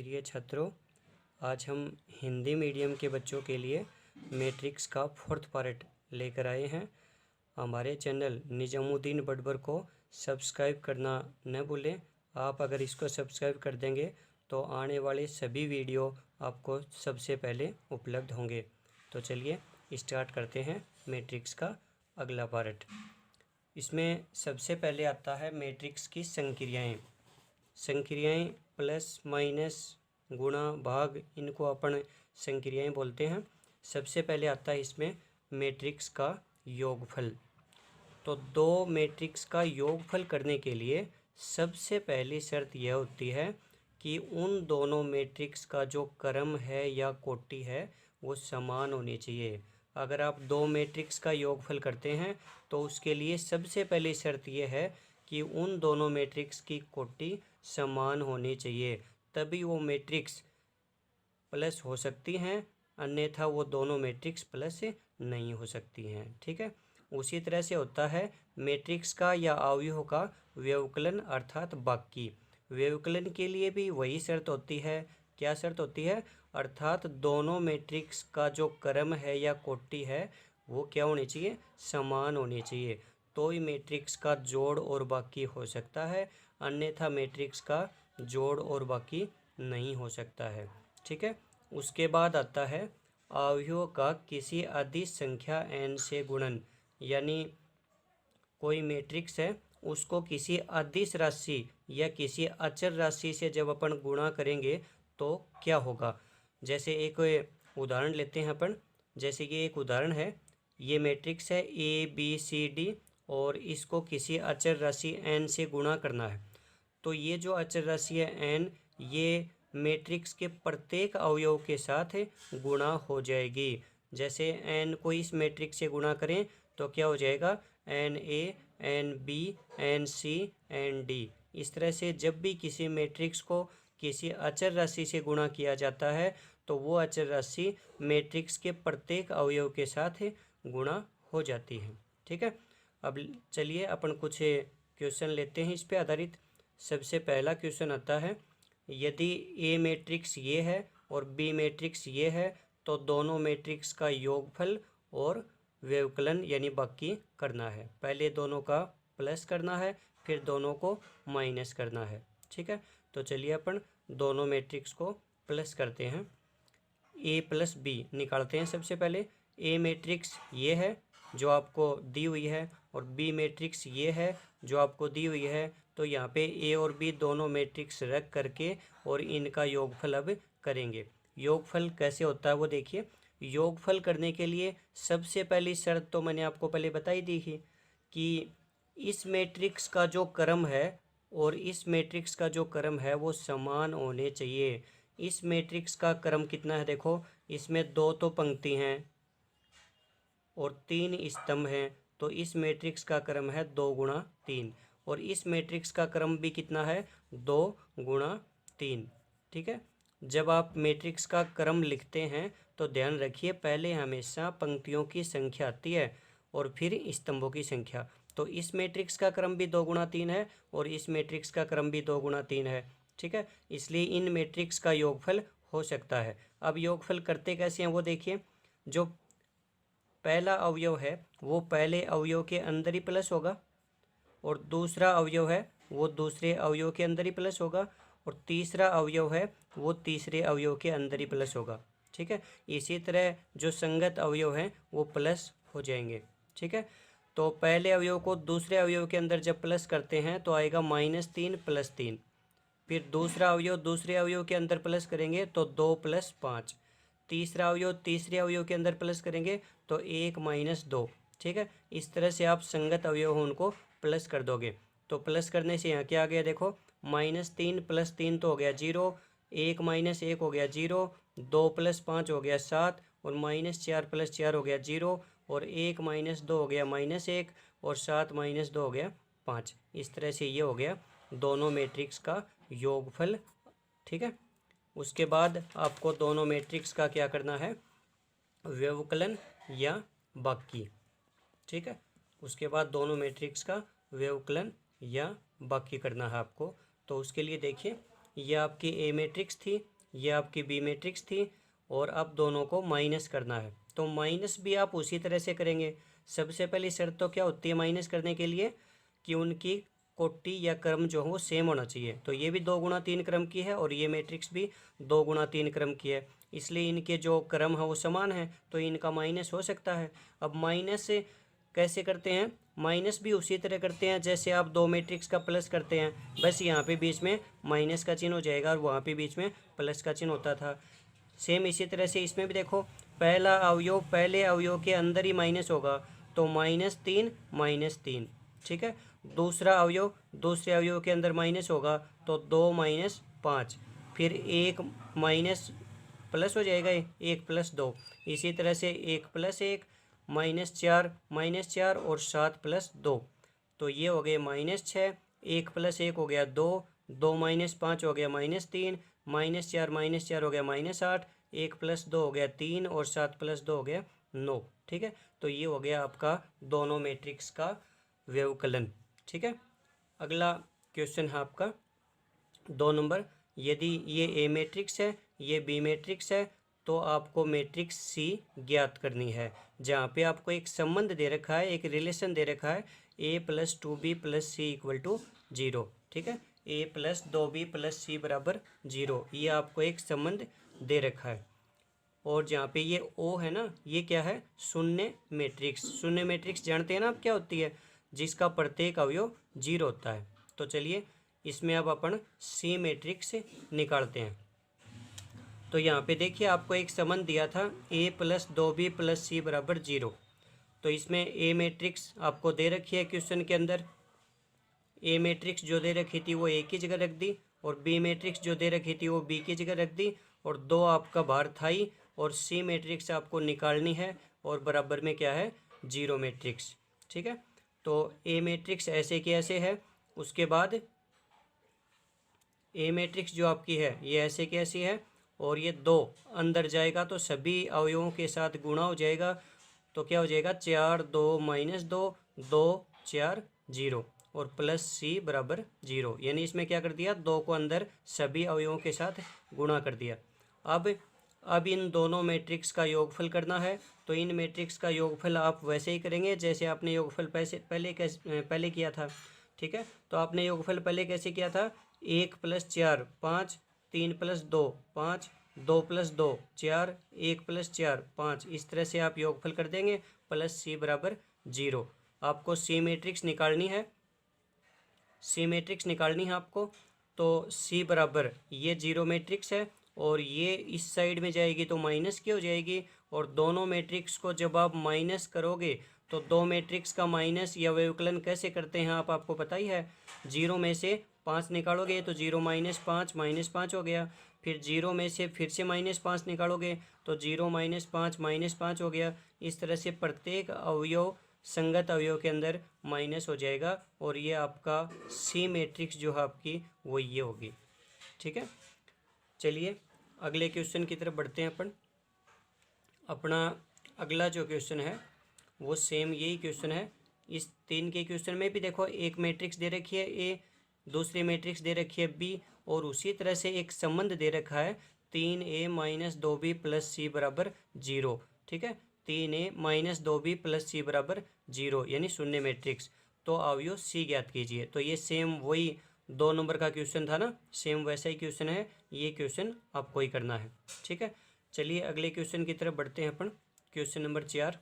प्रिय छात्रों, आज हम हिंदी मीडियम के बच्चों के लिए मैट्रिक्स का 4th पार्ट लेकर आए हैं। हमारे चैनल निजामुद्दीन बटबर को सब्सक्राइब करना न भूलें। आप अगर इसको सब्सक्राइब कर देंगे तो आने वाले सभी वीडियो आपको सबसे पहले उपलब्ध होंगे। तो चलिए स्टार्ट करते हैं मैट्रिक्स का अगला पार्ट। इसमें सबसे पहले आता है मैट्रिक्स की संक्रियाएं। संक्रियाएं प्लस माइनस गुणा भाग, इनको अपन संक्रियाएं बोलते हैं। सबसे पहले आता है इसमें मैट्रिक्स का योगफल। तो दो मैट्रिक्स का योगफल करने के लिए सबसे पहली शर्त यह होती है कि उन दोनों मैट्रिक्स का जो क्रम है या कोटि है वो समान होनी चाहिए। अगर आप दो मैट्रिक्स का योगफल करते हैं तो उसके लिए सबसे पहली शर्त यह है कि उन दोनों मैट्रिक्स की कोटि समान होनी चाहिए, तभी वो मैट्रिक्स प्लस हो सकती हैं, अन्यथा वो दोनों मैट्रिक्स प्लस नहीं हो सकती हैं। ठीक है। उसी तरह से होता है मैट्रिक्स का या अवयव का व्यवकलन अर्थात बाकी। व्यवकलन के लिए भी वही शर्त होती है। क्या शर्त होती है? अर्थात दोनों मैट्रिक्स का जो क्रम है या कोटि है वो क्या होनी चाहिए? समान होनी चाहिए। तो ही मैट्रिक्स का जोड़ और बाकी हो सकता है, अन्यथा मैट्रिक्स का जोड़ और बाकी नहीं हो सकता है। ठीक है। उसके बाद आता है अवयवों का किसी अदिश संख्या n से गुणन। यानी कोई मैट्रिक्स है उसको किसी अदिश राशि या किसी अचर राशि से जब अपन गुणा करेंगे तो क्या होगा। जैसे एक उदाहरण लेते हैं अपन। जैसे कि एक उदाहरण है, ये मैट्रिक्स है ABCD और इसको किसी अचर राशि n से गुणा करना है। तो ये जो अचर राशि है n, ये मैट्रिक्स के प्रत्येक अवयव के साथ गुणा हो जाएगी। जैसे n को इस मैट्रिक्स से गुणा करें तो क्या हो जाएगा? NA, NB, NC, ND। इस तरह से जब भी किसी मैट्रिक्स को किसी अचर राशि से गुणा किया जाता है तो वो अचर राशि मैट्रिक्स के प्रत्येक अवयव के साथ गुणा हो जाती है। ठीक है। अब चलिए अपन कुछ क्वेश्चन लेते हैं इस पे आधारित। सबसे पहला क्वेश्चन आता है, यदि A मैट्रिक्स ये है और B मैट्रिक्स ये है तो दोनों मैट्रिक्स का योगफल और व्यवकलन यानी बाकी करना है। पहले दोनों का प्लस करना है, फिर दोनों को माइनस करना है। ठीक है। तो चलिए अपन दोनों मैट्रिक्स को प्लस करते हैं। A प्लस B निकालते हैं। सबसे पहले A मैट्रिक्स ये है जो आपको दी हुई है और B मैट्रिक्स ये है जो आपको दी हुई है। तो यहाँ पे A और B दोनों मैट्रिक्स रख करके और इनका योगफल अब करेंगे। योगफल कैसे होता है वो देखिए। योगफल करने के लिए सबसे पहली शर्त तो मैंने आपको पहले बताई दी थी कि इस मैट्रिक्स का जो क्रम है और इस मैट्रिक्स का जो क्रम है वो समान होने चाहिए। इस मैट्रिक्स का क्रम कितना है? देखो, इसमें 2 तो पंक्ति हैं और 3 स्तंभ हैं, तो इस मैट्रिक्स का क्रम है 2 गुणा 3। और इस मैट्रिक्स का क्रम भी कितना है? 2 गुणा 3। ठीक है। जब आप मैट्रिक्स का क्रम लिखते हैं तो ध्यान रखिए, पहले हमेशा पंक्तियों की संख्या आती है और फिर स्तंभों की संख्या। तो इस मैट्रिक्स का क्रम भी 2 गुणा 3 है और इस मैट्रिक्स का क्रम भी 2 गुणा 3 है। ठीक है। इसलिए इन मैट्रिक्स का योगफल हो सकता है। अब योगफल करते कैसे हैं वो देखिए। जो पहला अवयव है वो पहले अवयव के अंदर ही प्लस होगा और दूसरा अवयव है वो दूसरे अवयव के अंदर ही प्लस होगा और तीसरा अवयव है वो तीसरे अवयव के अंदर ही प्लस होगा। ठीक है। इसी तरह जो संगत अवयव हैं वो प्लस हो जाएंगे। ठीक है। तो पहले अवयव को दूसरे अवयव के अंदर जब प्लस करते हैं तो आएगा -3 + 3। फिर दूसरा अवयव दूसरे अवयव के अंदर प्लस करेंगे तो 2 + 5। तीसरा अवयव तीसरे अवयव के अंदर प्लस करेंगे तो 1 - 2। ठीक है। इस तरह से आप संगत अवयव हो उनको प्लस कर दोगे। तो प्लस करने से यहाँ क्या आ गया? देखो, -3 + 3 तो हो गया 0, 1 - 1 हो गया 0, 2 + 5 हो गया 7 और -4 + 4 हो गया 0 और 1 - 2 हो गया -1 और 7 - 2 हो गया 5। इस तरह से ये हो गया दोनों मैट्रिक्स का योगफल। ठीक है। उसके बाद आपको दोनों मैट्रिक्स का क्या करना है? व्यवकलन या बाकी। ठीक है। उसके बाद दोनों मैट्रिक्स का व्यवकलन या बाकी करना है आपको। तो उसके लिए देखिए, ये आपकी ए मैट्रिक्स थी, ये आपकी बी मैट्रिक्स थी, और अब दोनों को माइनस करना है। तो माइनस भी आप उसी तरह से करेंगे। सबसे पहली शर्त तो क्या होती है माइनस करने के लिए, कि उनकी कोटि या क्रम जो है वो सेम होना चाहिए। तो ये भी 2 × 3 क्रम की है और ये मैट्रिक्स भी 2 × 3 क्रम की है, इसलिए इनके जो क्रम है वो समान है, तो इनका माइनस हो सकता है। अब माइनस कैसे करते हैं, माइनस भी उसी तरह करते हैं जैसे आप 2 मैट्रिक्स का प्लस करते हैं, बस यहाँ पे बीच में माइनस का चिन्ह हो जाएगा और वहाँ पे बीच में प्लस का चिन्ह होता था। सेम इसी तरह से इसमें भी देखो, पहला अवयव पहले अवयव के अंदर ही माइनस होगा, तो -3 -3, ठीक है। दूसरा अवयव दूसरे अवयव के अंदर माइनस होगा, तो 2 - 5, फिर 1 माइनस प्लस हो जाएगा, 1 + 2, इसी तरह से 1 + 1 -4 -4 और 7 + 2, तो ये हो गए -6, 1 + 1 हो गया 2, 2 - 5 हो गया -3, -4 -4 हो गया -8, 1 + 2 हो गया 3 और 7 + 2 हो गया 9, ठीक है। तो ये हो गया आपका दोनों मैट्रिक्स का व्यवकलन, ठीक है। अगला क्वेश्चन है आपका 2 नंबर, यदि ये ए मैट्रिक्स है, ये बी मैट्रिक्स है, तो आपको मैट्रिक्स सी ज्ञात करनी है, जहाँ पे आपको एक संबंध दे रखा है, एक रिलेशन दे रखा है, a + 2b + c = 0, ठीक है। a + 2b + c = 0, ये आपको एक संबंध दे रखा है। और जहाँ पे ये O है ना, ये क्या है, शून्य मैट्रिक्स। शून्य मैट्रिक्स जानते हैं ना आप क्या होती है, जिसका प्रत्येक अवयव 0 होता है। तो चलिए इसमें अब अपन सी मैट्रिक्स निकालते हैं। तो यहाँ पे देखिए आपको एक संबंध दिया था a + 2b + c = 0, तो इसमें ए मैट्रिक्स आपको दे रखी है क्वेश्चन के अंदर, ए मैट्रिक्स जो दे रखी थी वो ए की जगह रख दी, और बी मैट्रिक्स जो दे रखी थी वो बी की जगह रख दी, और 2 आपका बाहर था ही, और सी मैट्रिक्स आपको निकालनी है, और बराबर में क्या है, 0 मैट्रिक्स, ठीक है। तो ए मैट्रिक्स ऐसे की ऐसे है, उसके बाद ए मैट्रिक्स जो आपकी है ये ऐसे की ऐसी है, और ये 2 अंदर जाएगा तो सभी अवयवों के साथ गुणा हो जाएगा, तो क्या हो जाएगा, 4 2 -2 2 4 0 और प्लस सी = 0, यानी इसमें क्या कर दिया, 2 को अंदर सभी अवयवों के साथ गुणा कर दिया। अब इन दोनों मैट्रिक्स का योगफल करना है, तो इन मैट्रिक्स का योगफल आप वैसे ही करेंगे जैसे आपने योगफल पहले किया था, ठीक है। तो आपने योगफल पहले कैसे किया था, 1 + 4 5, 3 + 2 5, 2 + 2 4, 1 + 4 5, इस तरह से आप योगफल कर देंगे, प्लस सी = 0। आपको सी मैट्रिक्स निकालनी है, सी मैट्रिक्स निकालनी है आपको। तो सी बराबर ये 0 मैट्रिक्स है, और ये इस साइड में जाएगी तो माइनस की हो जाएगी, और दोनों मैट्रिक्स को जब आप माइनस करोगे तो 2 मैट्रिक्स का माइनस या व्यवकलन कैसे करते हैं आपको पता ही है। 0 में से 5 निकालोगे तो 0 - 5 -5 हो गया, फिर 0 में से फिर से -5 निकालोगे तो 0 - 5 -5 हो गया। इस तरह से प्रत्येक अवयव संगत अवयव के अंदर माइनस हो जाएगा, और ये आपका सी मैट्रिक्स जो है आपकी वो ये होगी, ठीक है। चलिए अगले क्वेश्चन की तरफ बढ़ते हैं अपन। अपना अगला जो क्वेश्चन है वो सेम यही क्वेश्चन है। इस 3 के क्वेश्चन में भी देखो एक मैट्रिक्स दे रखी है ए, दूसरी मैट्रिक्स दे रखी है बी, और उसी तरह से एक संबंध दे रखा है 3a - 2b + c = 0, ठीक है। 3a - 2b + c = 0, यानी शून्य मैट्रिक्स। तो अवयव सी ज्ञात कीजिए। तो ये सेम वही 2 नंबर का क्वेश्चन था ना, सेम वैसा ही क्वेश्चन है, ये क्वेश्चन आपको ही करना है, ठीक है। चलिए अगले क्वेश्चन की तरफ बढ़ते हैं अपन। Question number 4।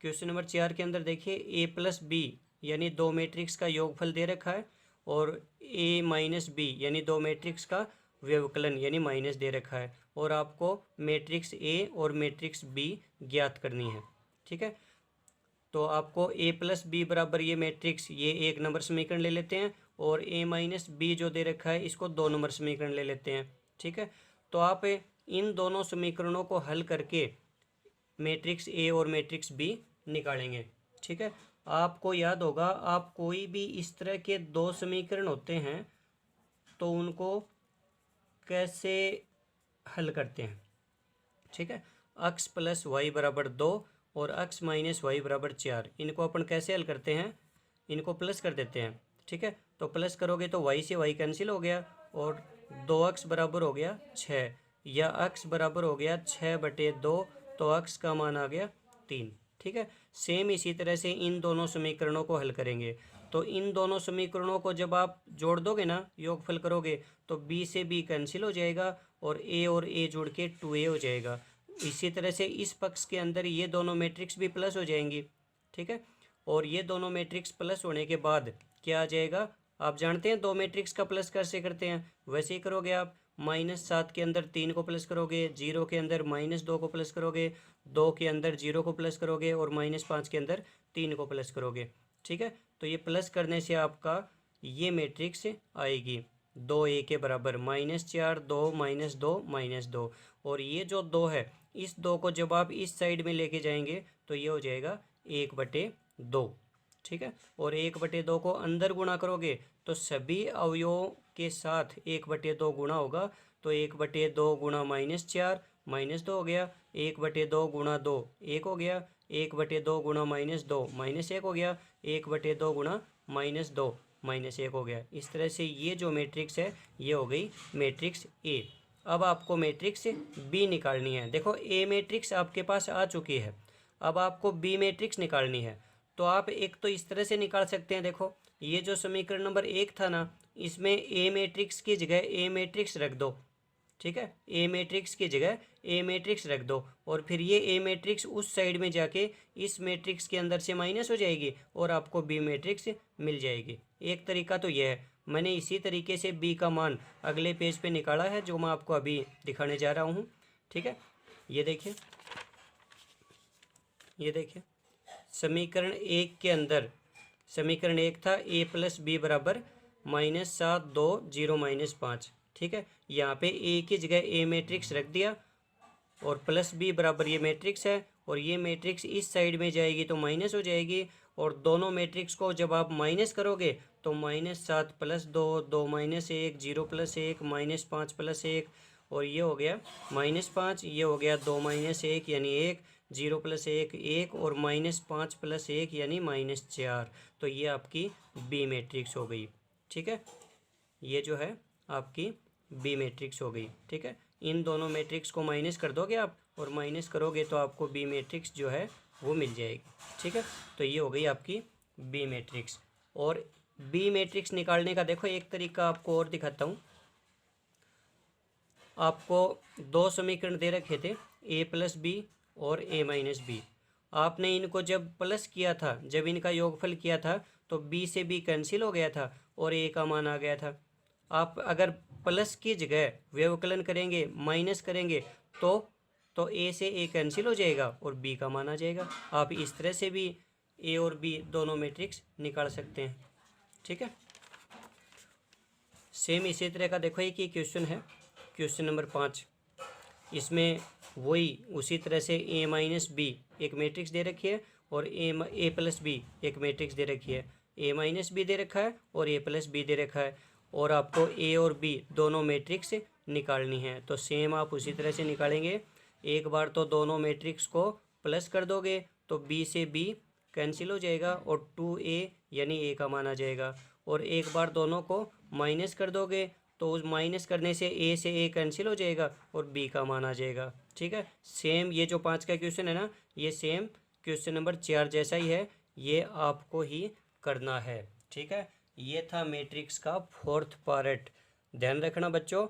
क्वेश्चन नंबर 4 के अंदर देखिए a + b यानी 2 मैट्रिक्स का योगफल दे रखा है, और a - b यानी 2 मैट्रिक्स का व्यवकलन यानी माइनस दे रखा है, और आपको मैट्रिक्स a और मैट्रिक्स b ज्ञात करनी है, ठीक है। तो आपको a + b बराबर ये मैट्रिक्स ये 1 नंबर समीकरण ले लेते हैं, और a - b जो दे रखा है इसको 2 नंबर समीकरण ले लेते हैं, ठीक है। तो आप इन दोनों समीकरणों को हल करके मैट्रिक्स a और मैट्रिक्स b निकालेंगे, ठीक है। आपको याद होगा, आप कोई भी इस तरह के 2 समीकरण होते हैं तो उनको कैसे हल करते हैं, ठीक है। x + y = 2 और x - y = 4, इनको अपन कैसे हल करते हैं, इनको प्लस कर देते हैं, ठीक है। तो प्लस करोगे तो y से y कैंसिल हो गया, और 2x बराबर हो गया 6, या x बराबर हो गया 6/2, तो x का मान आ गया 3। ठीक है, सेम इसी तरह से इन दोनों समीकरणों को हल करेंगे। तो इन दोनों समीकरणों को जब आप जोड़ दोगे ना, योगफल करोगे, तो b से b कैंसिल हो जाएगा और a जुड़ के 2a हो जाएगा। इसी तरह से इस पक्ष के अंदर ये दोनों मैट्रिक्स भी प्लस हो जाएंगी। ठीक है, और ये दोनों मैट्रिक्स प्लस होने के बाद क्या आ जाएगा, आप जानते हैं दो मैट्रिक्स का प्लस कैसे करते हैं, वैसे ही करोगे आप। -7 के अंदर 3 को प्लस करोगे, 0 के अंदर -2 को प्लस करोगे, 2 के अंदर 0 को प्लस करोगे और -5 के अंदर 3 को प्लस करोगे। ठीक है, तो ये प्लस करने से आपका ये मैट्रिक्स आएगी 2a के बराबर, -4 2 -2 -2। और ये जो 2 है, इस 2 को जब आप इस साइड में लेके जाएंगे तो ये हो जाएगा 1/2। ठीक है, और 1/2 को अंदर गुणा करोगे तो सभी अवयवों के साथ 1/2 गुणा होगा। तो 1/2 गुणा -4 -2 हो गया, 1/2 गुणा 2 1 हो गया, 1/2 गुणा -2 -1 हो गया, 1/2 गुणा -2 -1 हो गया। इस तरह से ये जो मैट्रिक्स है ये हो गई मैट्रिक्स ए। अब आपको मैट्रिक्स बी निकालनी है। देखो ए मैट्रिक्स आपके पास आ चुकी है, अब आपको बी मैट्रिक्स निकालनी है। तो आप एक तो इस तरह से निकाल सकते हैं, देखो ये जो समीकरण नंबर 1 था ना, इसमें ए मैट्रिक्स की जगह ए मैट्रिक्स रख दो। ठीक है, ए मैट्रिक्स की जगह ए मैट्रिक्स रख दो, और फिर ये ए मैट्रिक्स उस साइड में जाके इस मैट्रिक्स के अंदर से माइनस हो जाएगी और आपको बी मैट्रिक्स मिल जाएगी। एक तरीका तो यह है। मैंने इसी तरीके से बी का मान अगले पेज पे निकाला है, जो मैं आपको अभी दिखाने जा रहा हूँ। ठीक है, ये देखिए, ये देखिए समीकरण 1 के अंदर, समीकरण 1 था a + b बराबर -7 2 0 -5। ठीक है, यहाँ पे a की जगह a मैट्रिक्स रख दिया और प्लस b बराबर ये मैट्रिक्स है, और ये मैट्रिक्स इस साइड में जाएगी तो माइनस हो जाएगी, और दोनों मैट्रिक्स को जब आप माइनस करोगे तो -7 + 2 2 -1 0 + 1 -5 + 1, और ये हो गया -5, ये हो गया 2 -1 यानी 1, 0 + 1 1, और -5 + 1 यानी -4। तो ये आपकी बी मैट्रिक्स हो गई। ठीक है, ये जो है आपकी बी मैट्रिक्स हो गई। ठीक है, इन दोनों मैट्रिक्स को माइनस कर दोगे आप, और माइनस करोगे तो आपको बी मैट्रिक्स जो है वो मिल जाएगी। ठीक है, तो ये हो गई आपकी बी मैट्रिक्स। और बी मैट्रिक्स निकालने का देखो एक तरीका आपको और दिखाता हूँ। आपको दो समीकरण दे रखे थे, a + b और a - b। आपने इनको जब प्लस किया था, जब इनका योगफल किया था, तो b से b कैंसिल हो गया था और a का मान आ गया था। आप अगर प्लस की जगह व्यवकलन करेंगे, माइनस करेंगे, तो a से a कैंसिल हो जाएगा और b का मान आ जाएगा। आप इस तरह से भी a और b दोनों मैट्रिक्स निकाल सकते हैं। ठीक है, सेम इसी तरह का देखो एक ही क्वेश्चन है, क्वेश्चन नंबर 5। इसमें वही उसी तरह से a - b एक मैट्रिक्स दे रखी है और a + b एक मैट्रिक्स दे रखी है। a - b दे रखा है और a + b दे रखा है, और आपको a और b दोनों मैट्रिक्स निकालनी है। तो सेम आप उसी तरह से निकालेंगे। एक बार तो दोनों मैट्रिक्स को प्लस कर दोगे तो b से b कैंसिल हो जाएगा और 2a यानी a का मान आ जाएगा, और एक बार दोनों को माइनस कर दोगे तो उस माइनस करने से a से a कैंसिल हो जाएगा और b का मान आ जाएगा। ठीक है, सेम ये जो 5 का क्वेश्चन है ना, ये सेम क्वेश्चन नंबर 4 जैसा ही है, ये आपको ही करना है। ठीक है, ये था मैट्रिक्स का 4th पार्ट। ध्यान रखना बच्चों,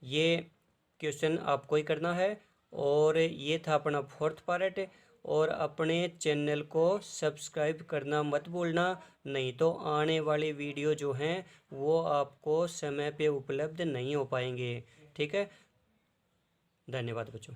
ये क्वेश्चन आपको ही करना है, और ये था अपना 4th पार्ट। और अपने चैनल को सब्सक्राइब करना मत भूलना, नहीं तो आने वाले वीडियो जो हैं वो आपको समय पे उपलब्ध नहीं हो पाएंगे। ठीक है, धन्यवाद बच्चों।